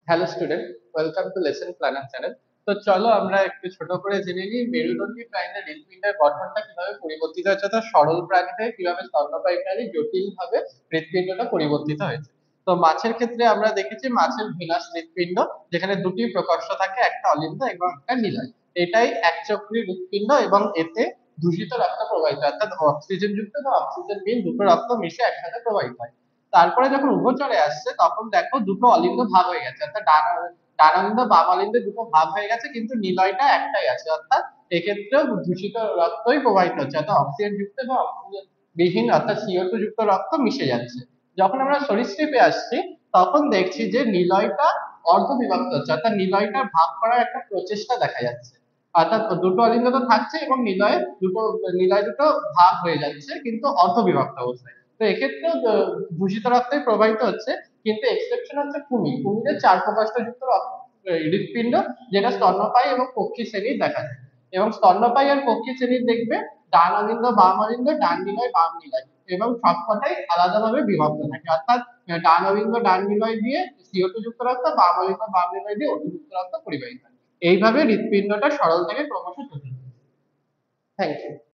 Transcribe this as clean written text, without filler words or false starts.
Hello student, welcome to lesson planner channel. তো চলো আমরা একটু ছোট করে জেনে নিই মেরুদণ্ডী প্রাণীদের হৃৎপিণ্ডের গঠনটা কিভাবে পরিবর্তিত হচ্ছে, অর্থাৎ সরল প্রাণী থেকে কিভাবে স্তন্যপায়ী প্রাণী জটিল ভাবে হৃৎপিণ্ডটা পরিবর্তিত হয়েছে। তো মাছের ক্ষেত্রে আমরা দেখেছি মাছের ভেনাস হৃৎপিণ্ড, যেখানে দুটি প্রকর্ষ থাকে, একটা অলিন্দ এবং একটা নিলয়। এটাই একচক্রী হৃৎপিণ্ড এবং এতে দূষিত রক্ত প্রবাহিত হয়, অর্থাৎ অক্সিজেন যুক্ত এবং অক্সিজেনবিহীন দুটো রক্ত মিশে একসাথে প্রবাহিত হয়। তারপরে যখন উভচরে আসছে তখন দেখো দুটো অলিন্দ ভাগ হয়ে গেছে, অর্থাৎ ডানালিন্দ বাম অলিন্দ দুটো ভাগ হয়ে গেছে, কিন্তু নিলয়টা একটাই আছে, অর্থাৎ এক্ষেত্রেও দূষিত রক্তই প্রবাহিত হচ্ছে, অর্থাৎ অক্সিজেন যুক্ত এবং অক্সিজেন বিহীন অর্থাৎ CO2 যুক্ত রক্ত মিশে যাচ্ছে। যখন আমরা সরীসৃপে আসছি তখন দেখছি যে নিলয়টা অর্ধবিভক্ত হচ্ছে, অর্থাৎ নিলয়টা ভাগ করার একটা প্রচেষ্টা দেখা যাচ্ছে। অর্থাৎ দুটো অলিন্দ তো থাকছে এবং নিলয় দুটো ভাগ হয়ে যাচ্ছে, কিন্তু অর্ধবিভক্ত অবস্থায়। তো এক্ষেত্রেও দূষিত রক্তই প্রবাহিত হচ্ছে, কিন্তু এক্সেপশন হচ্ছে কুমিরের চার প্রকাশযুক্ত হৃৎপিণ্ড, যেটা স্তন্যপায়ী এবং পক্ষী শ্রেণীর দেখা যায়। এবং স্তন্যপায়ী আর পক্ষী শ্রেণীর দেখবে ডান অলিন্দ বাম অলিন্দ, ডান নিলয় বাম নিলয়, এবং সবকটাই আলাদাভাবে বিভক্ত থাকে, অর্থাৎ ডান অলিন্দ ডান নিলয় দিয়ে CO2 যুক্ত রক্ত, বাম অলিন্দ বাম নিলয় দিয়ে O2 যুক্ত রক্ত পরিবাহিত হয়। এইভাবে হৃৎপিণ্ডটা সরল থেকে ক্রমশ জটিল। Thank you.